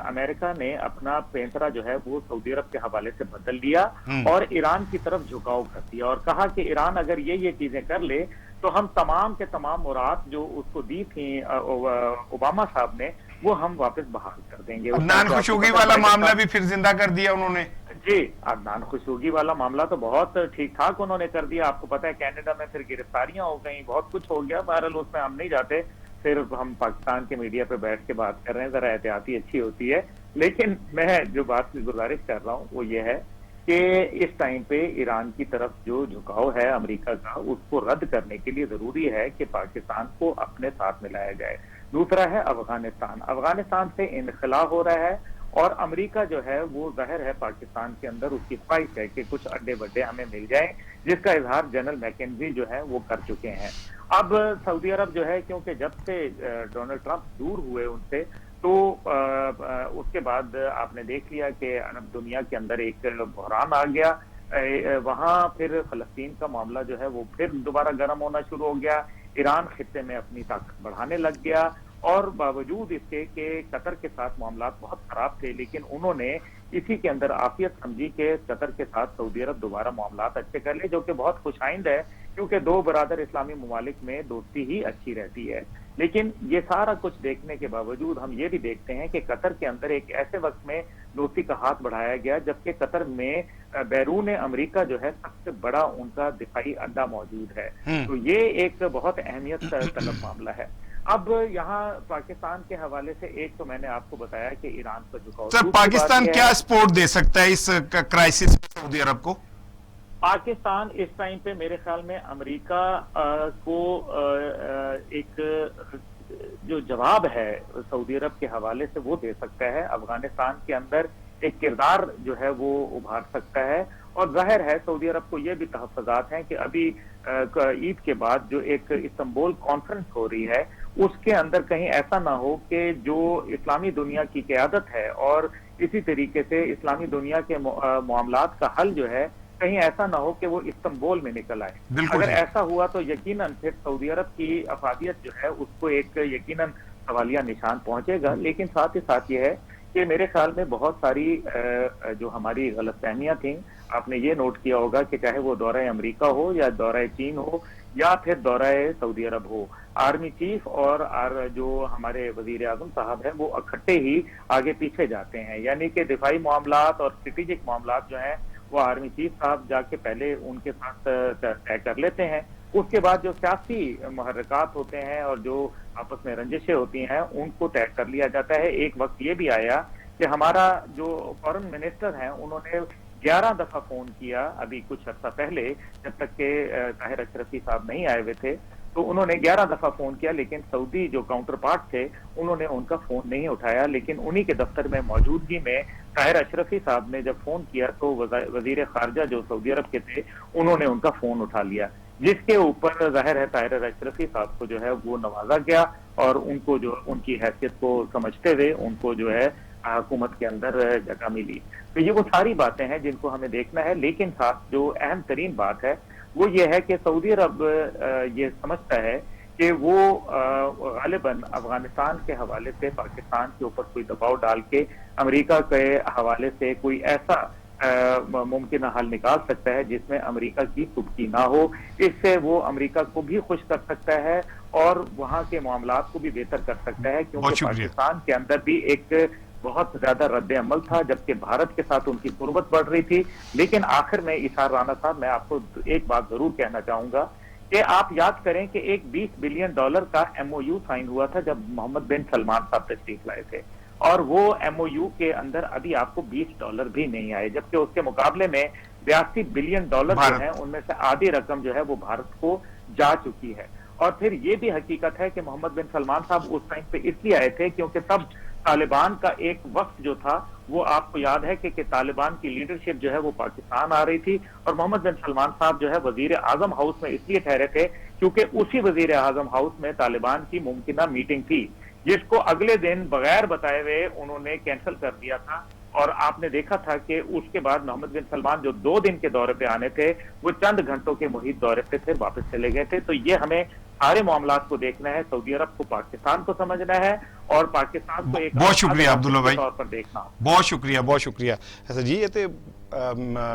امریکہ نے اپنا پینترا جو ہے وہ سعودی عرب کے حوالے سے بدل دیا اور ایران کی طرف جھکاؤ کر دیا، اور کہا کہ ایران اگر یہ چیزیں کر لے تو ہم تمام کے تمام مراد جو اس کو دی تھی اوباما صاحب نے وہ ہم واپس بحال کر دیں گے. عدنان خشوگی والا معاملہ بھی پھر زندہ کر دیا انہوں نے. جی عدنان خشوگی والا معاملہ تو بہت ٹھیک ٹھاک انہوں نے کر دیا. آپ کو پتا ہے کینیڈا میں پھر گرفتاریاں ہو گئیں, بہت کچھ ہو گیا. بہرحال اس میں ہم نہیں جاتے, صرف ہم پاکستان کے میڈیا پہ بیٹھ کے بات کر رہے ہیں, ذرا احتیاطی اچھی ہوتی ہے. لیکن میں جو بات کی گزارش کر رہا ہوں وہ یہ ہے کہ اس ٹائم پہ ایران کی طرف جو جھکاؤ ہے امریکہ کا, اس کو رد کرنے کے لیے ضروری ہے کہ پاکستان کو اپنے ساتھ ملایا جائے. دوسرا ہے افغانستان. افغانستان سے انخلا ہو رہا ہے اور امریکہ جو ہے وہ ظاہر ہے پاکستان کے اندر اس کی خواہش ہے کہ کچھ اڈے بڈے ہمیں مل جائیں, جس کا اظہار جنرل میکنزی جو ہے وہ کر چکے ہیں. اب سعودی عرب جو ہے کیونکہ جب سے ڈونلڈ ٹرمپ دور ہوئے ان سے, تو اس کے بعد آپ نے دیکھ لیا کہ عرب دنیا کے اندر ایک بحران آ گیا. وہاں پھر فلسطین کا معاملہ جو ہے وہ پھر دوبارہ گرم ہونا شروع ہو گیا. ایران خطے میں اپنی طاقت بڑھانے لگ گیا, اور باوجود اس کے کہ قطر کے ساتھ معاملات بہت خراب تھے, لیکن انہوں نے اسی کے اندر عافیت سمجھی کہ قطر کے ساتھ سعودی عرب دوبارہ معاملات اچھے کر لے, جو کہ بہت خوش آئند ہے کیونکہ دو برادر اسلامی ممالک میں دوستی ہی اچھی رہتی ہے. لیکن یہ سارا کچھ دیکھنے کے باوجود ہم یہ بھی دیکھتے ہیں کہ قطر کے اندر ایک ایسے وقت میں دوستی کا ہاتھ بڑھایا گیا جبکہ قطر میں بیرون امریکہ جو ہے سب سے بڑا ان کا دفاعی اڈا موجود ہے. تو یہ ایک بہت اہمیت طلب معاملہ ہے. اب یہاں پاکستان کے حوالے سے ایک تو میں نے آپ کو بتایا کہ ایران کا جھکاؤ. سر پاکستان کیا سپورٹ دے سکتا ہے اس کرائسس میں سعودی عرب کو؟ پاکستان اس ٹائم پہ میرے خیال میں امریکہ کو ایک جو جواب ہے سعودی عرب کے حوالے سے وہ دے سکتا ہے. افغانستان کے اندر ایک کردار جو ہے وہ ابھار سکتا ہے, اور ظاہر ہے سعودی عرب کو یہ بھی تحفظات ہیں کہ ابھی عید کے بعد جو ایک استنبول کانفرنس ہو رہی ہے اس کے اندر کہیں ایسا نہ ہو کہ جو اسلامی دنیا کی قیادت ہے اور اسی طریقے سے اسلامی دنیا کے معاملات کا حل جو ہے کہیں ایسا نہ ہو کہ وہ استنبول میں نکل آئے. اگر ایسا ہوا تو یقیناً پھر سعودی عرب کی افادیت جو ہے اس کو ایک یقیناً سوالیہ نشان پہنچے گا. لیکن ساتھ ہی ساتھ یہ ہے کہ میرے خیال میں بہت ساری جو ہماری غلط فہمیاں تھیں, آپ نے یہ نوٹ کیا ہوگا کہ چاہے وہ دورہ امریکہ ہو یا دورہ چین ہو یا پھر دورہ سعودی عرب ہو, آرمی چیف اور جو ہمارے وزیر اعظم صاحب ہیں وہ اکٹھے ہی آگے پیچھے جاتے ہیں. یعنی کہ دفاعی معاملات اور اسٹریٹجک معاملات جو ہیں وہ آرمی چیف صاحب جا کے پہلے ان کے ساتھ طے کر لیتے ہیں. اس کے بعد جو سیاسی محرکات ہوتے ہیں اور جو آپس میں رنجشیں ہوتی ہیں ان کو طے کر لیا جاتا ہے. ایک وقت یہ بھی آیا کہ ہمارا جو فورن منسٹر ہیں انہوں نے 11 دفعہ فون کیا ابھی کچھ عرصہ پہلے, جب تک کہ طاہر اشرفی صاحب نہیں آئے ہوئے تھے, تو انہوں نے 11 دفعہ فون کیا, لیکن سعودی جو کاؤنٹر پارٹ تھے انہوں نے ان کا فون نہیں اٹھایا. لیکن انہی کے دفتر میں موجودگی میں طاہر اشرفی صاحب نے جب فون کیا تو وزیر خارجہ جو سعودی عرب کے تھے انہوں نے ان کا فون اٹھا لیا, جس کے اوپر ظاہر ہے طاہر اشرفی صاحب کو جو ہے وہ نوازا گیا اور ان کو جو ان کی حیثیت کو سمجھتے ہوئے ان کو جو ہے حکومت کے اندر جگہ ملی. تو یہ وہ ساری باتیں ہیں جن کو ہمیں دیکھنا ہے. لیکن ساتھ جو اہم ترین بات ہے وہ یہ ہے کہ سعودی عرب یہ سمجھتا ہے کہ وہ غالباً افغانستان کے حوالے سے پاکستان کے اوپر کوئی دباؤ ڈال کے امریکہ کے حوالے سے کوئی ایسا ممکنہ حل نکال سکتا ہے جس میں امریکہ کی سبکی نہ ہو. اس سے وہ امریکہ کو بھی خوش کر سکتا ہے اور وہاں کے معاملات کو بھی بہتر کر سکتا ہے, کیونکہ پاکستان کے اندر بھی ایک بہت زیادہ رد عمل تھا جبکہ بھارت کے ساتھ ان کی قربت بڑھ رہی تھی. لیکن آخر میں اسحاق رانا صاحب میں آپ کو ایک بات ضرور کہنا چاہوں گا کہ آپ یاد کریں کہ ایک $20 بلین کا MOU سائن ہوا تھا جب محمد بن سلمان صاحب تشریف لائے تھے, اور وہ MOU کے اندر ابھی آپ کو $20 بھی نہیں آئے, جبکہ اس کے مقابلے میں $82 بلین جو ہیں ان میں سے آدھی رقم جو ہے وہ بھارت کو جا چکی ہے. اور پھر یہ بھی حقیقت ہے کہ محمد بن سلمان صاحب اس ٹائم پہ اس لیے آئے تھے کیونکہ تب طالبان کا ایک وقت جو تھا وہ آپ کو یاد ہے کہ طالبان کی لیڈرشپ جو ہے وہ پاکستان آ رہی تھی, اور محمد بن سلمان صاحب جو ہے وزیر اعظم ہاؤس میں اس لیے ٹھہرے تھے کیونکہ اسی وزیر اعظم ہاؤس میں طالبان کی ممکنہ میٹنگ تھی جس کو اگلے دن بغیر بتائے ہوئے انہوں نے کینسل کر دیا تھا. اور آپ نے دیکھا تھا کہ اس کے بعد محمد بن سلمان جو 2 دن کے دورے پہ آنے تھے وہ چند گھنٹوں کے محیط دورے پہ تھے, واپس چلے گئے تھے. تو یہ ہمیں سارے معاملات کو دیکھنا ہے, سعودی عرب کو پاکستان کو سمجھنا ہے اور پاکستان کو ایک بہت شکریہ عبداللہ بھائی, طور پر دیکھنا. بہت شکریہ. ایسا جی یہ تھے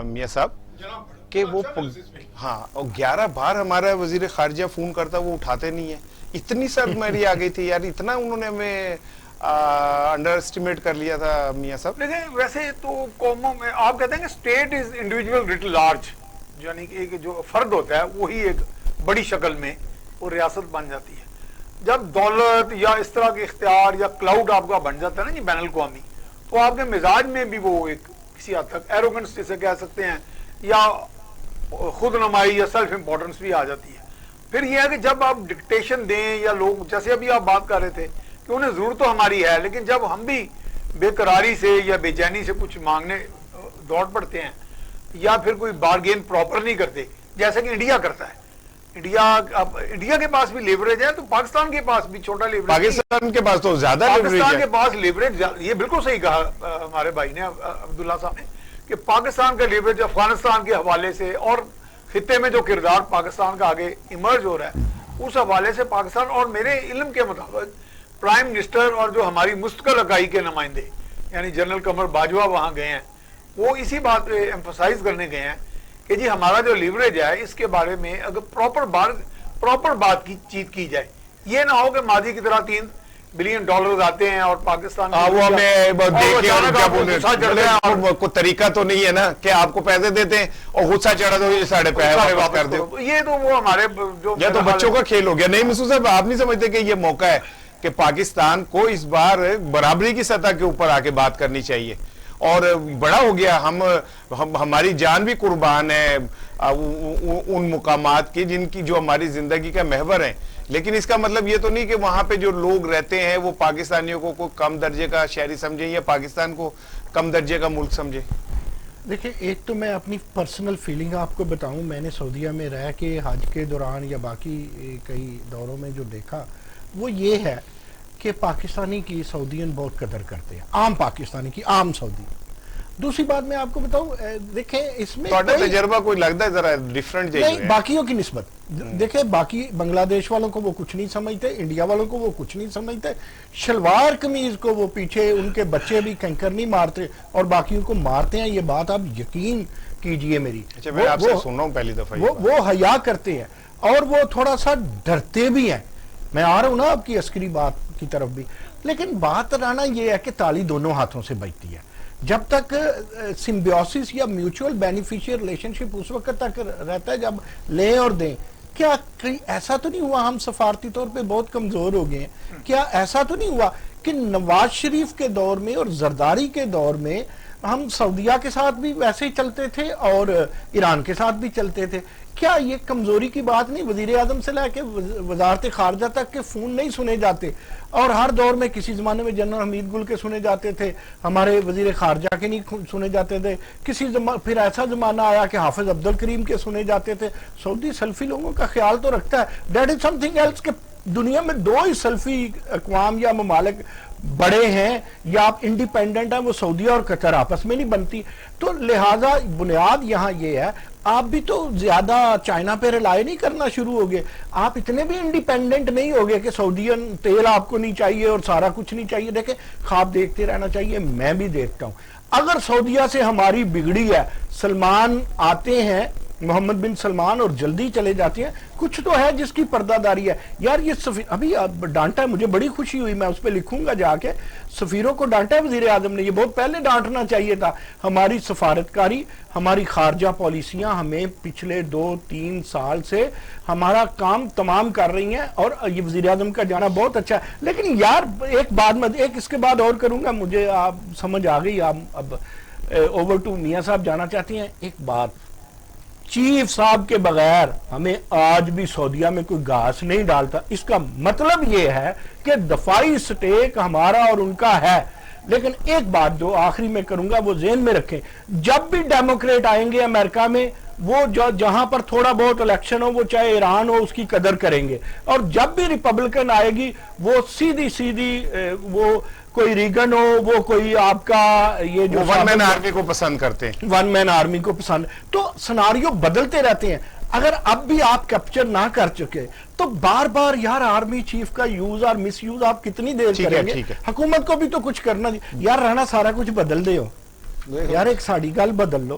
میاں صاحب کہ وہ ہاں اور 11 بار ہمارا وزیر خارجہ فون کرتا وہ اٹھاتے نہیں ہے. اتنی سر میری آ گئی تھی یار, اتنا انہوں نے ہمیں انڈر اسٹیمیٹ کر لیا تھا میاں صاحب. لیکن ویسے تو قوموں میں آپ کہتے ہیں کہ state is individual rate large, یعنی کہ ایک جو فرد ہوتا ہے وہی ایک بڑی شکل میں وہ ریاست بن جاتی ہے. جب دولت یا اس طرح کے اختیار یا کلاؤڈ آپ کا بن جاتا ہے نا جی بین الاقوامی, تو آپ کے مزاج میں بھی وہ ایک کسی حد تک ایروگنس جسے کہہ سکتے ہیں یا خود نمائی یا سیلف امپورٹنس بھی آ جاتی ہے. پھر یہ ہے کہ جب آپ ڈکٹیشن دیں یا لوگ, جیسے ابھی آپ بات کر رہے تھے کہ انہیں ضرورت تو ہماری ہے, لیکن جب ہم بھی بے قراری سے یا بے چینی سے کچھ مانگنے دوڑ پڑتے ہیں یا پھر کوئی بارگین پراپر نہیں کرتے جیسا کہ انڈیا کرتا ہے. انڈیا کے پاس بھی لیوریج ہے, تو پاکستان کے پاس بھی چھوٹا لیوریج, پاکستان کے پاس تو زیادہ لیوریج ہے. پاکستان کے پاس لیوریج, یہ بالکل صحیح کہا ہمارے بھائی نے عبداللہ صاحب نے کہ پاکستان کا لیوریج افغانستان کے حوالے سے اور خطے میں جو کردار پاکستان کا آگے ایمرج ہو رہا ہے اس حوالے سے پاکستان, اور میرے علم کے مطابق پرائم منسٹر اور جو ہماری مستقل اکائی کے نمائندے یعنی جنرل قمر باجوہ وہاں گئے ہیں, وہ اسی بات پہ ایمفسائز کرنے گئے ہیں کہ جی ہمارا جو لیوریج ہے اس کے بارے میں اگر پراپر بات کی چیت کی جائے, یہ نہ ہو کہ ماضی کی طرح $3 بلین آتے ہیں اور پاکستان وہ ہمیں کوئی طریقہ تو نہیں ہے نا کہ آپ کو پیسے دیتے ہیں اور غصہ چڑھا تو یہ ساڑھے پیسے واپس کر دیں. یہ تو وہ ہمارے جو یہ تو بچوں کا کھیل ہو گیا. نہیں مسعود صاحب, آپ نہیں سمجھتے کہ یہ موقع ہے کہ پاکستان کو اس بار برابری کی سطح کے اوپر آ کے بات کرنی چاہیے, اور بڑا ہو گیا, ہماری جان بھی قربان ہے ان مقامات کی جن کی جو ہماری زندگی کا محور ہیں, لیکن اس کا مطلب یہ تو نہیں کہ وہاں پہ جو لوگ رہتے ہیں وہ پاکستانیوں کو کوئی کم درجے کا شہری سمجھیں یا پاکستان کو کم درجے کا ملک سمجھیں. دیکھیں, ایک تو میں اپنی پرسنل فیلنگ آپ کو بتاؤں, میں نے سعودیہ میں رہ کے حج کے دوران یا باقی کئی دوروں میں جو دیکھا وہ یہ ہے کہ پاکستانی کی سعودین بہت قدر کرتے ہیں, عام پاکستانی کی, عام سعودی. دوسری بات میں آپ کو بتاؤں, دیکھیں اس میں تجربہ کوئی لگتا ہے ذرا ڈیفرنٹ نہیں باقیوں کی نسبت. دیکھیں باقی بنگلہ دیش والوں کو وہ کچھ نہیں سمجھتے, انڈیا والوں کو وہ کچھ نہیں سمجھتے, شلوار قمیض کو وہ پیچھے ان کے بچے بھی کنکر نہیں مارتے اور باقیوں کو مارتے ہیں. یہ بات آپ یقین کیجئے میری. میں آپ سے سن رہا ہوں پہلی دفعہ. وہ حیا کرتے ہیں اور وہ تھوڑا سا ڈرتے بھی ہیں. میں آ رہا ہوں نا آپ کی عسکری بات کی طرف بھی, لیکن بات رہنا یہ ہے کہ تالی دونوں ہاتھوں سے بجتی ہے. جب تک سمبیوسس یا میوچول بینیفیشیل ریلیشنشپ اس وقت تک رہتا ہے جب لیں اور دیں. کیا ایسا تو نہیں ہوا ہم سفارتی طور پہ بہت کمزور ہو گئے ہیں؟ کیا ایسا تو نہیں ہوا کہ نواز شریف کے دور میں اور زرداری کے دور میں ہم سعودیہ کے ساتھ بھی ویسے ہی چلتے تھے اور ایران کے ساتھ بھی چلتے تھے؟ کیا یہ کمزوری کی بات نہیں؟ وزیر اعظم سے لے کے وزارت خارجہ تک کے فون نہیں سنے جاتے, اور ہر دور میں کسی زمانے میں جنرل حمید گل کے سنے جاتے تھے, ہمارے وزیر خارجہ کے نہیں سنے جاتے تھے. پھر ایسا زمانہ آیا کہ حافظ عبد الکریم کے سنے جاتے تھے. سعودی سلفی لوگوں کا خیال تو رکھتا ہے. That is something else کہ دنیا میں 2 ہی سلفی اقوام یا ممالک بڑے ہیں, یا آپ انڈیپینڈنٹ ہیں, وہ سعودیہ اور قطر, آپس میں نہیں بنتی. تو لہٰذا بنیاد یہاں یہ ہے, آپ بھی تو زیادہ چائنا پہ ریلائی نہیں کرنا شروع ہو گئے. آپ اتنے بھی انڈیپینڈنٹ نہیں ہو گئے کہ سعودین تیل آپ کو نہیں چاہیے اور سارا کچھ نہیں چاہیے. دیکھیں, خواب دیکھتے رہنا چاہیے, میں بھی دیکھتا ہوں. اگر سعودیہ سے ہماری بگڑی ہے, سلمان آتے ہیں, محمد بن سلمان, اور جلدی چلے جاتے ہیں, کچھ تو ہے جس کی پردہ داری ہے. یار یہ ابھی ڈانٹا ہے, مجھے بڑی خوشی ہوئی, میں اس پہ لکھوں گا جا کے. سفیروں کو ڈانٹا ہے وزیر اعظم نے, یہ بہت پہلے ڈانٹنا چاہیے تھا. ہماری سفارتکاری, ہماری خارجہ پالیسیاں ہمیں پچھلے 2-3 سال سے ہمارا کام تمام کر رہی ہیں, اور یہ وزیر اعظم کا جانا بہت اچھا ہے. لیکن یار ایک بات میں ایک اس کے بعد اور کروں گا, مجھے آپ سمجھ آ گئی. آپ اب اوور ٹو میاں صاحب جانا چاہتی ہیں. ایک بات, چیف صاحب کے بغیر ہمیں آج بھی سعودیہ میں کوئی گھاس نہیں ڈالتا. اس کا مطلب یہ ہے کہ دفاعی سٹیک ہمارا اور ان کا ہے. لیکن ایک بات جو آخری میں کروں گا وہ ذہن میں رکھیں, جب بھی ڈیموکریٹ آئیں گے امریکہ میں, وہ جہاں پر تھوڑا بہت الیکشن ہو, وہ چاہے ایران ہو, اس کی قدر کریں گے. اور جب بھی ریپبلکن آئے گی, وہ سیدھی وہ کوئی ریگن ہو, وہ کوئی آپ کا یہ جو ون مین آرمی کو پسند کرتے ہیں, ون مین آرمی کو پسند. تو سناریو بدلتے رہتے ہیں. اگر اب بھی آپ کیپچر نہ کر چکے تو بار بار یار آرمی چیف کا یوز اور مس یوز آپ کتنی دیر کریں گے؟ حکومت کو بھی تو کچھ کرنا. یار رہنا سارا کچھ بدل دے ہو یار, ایک ساڑی گل بدل لو.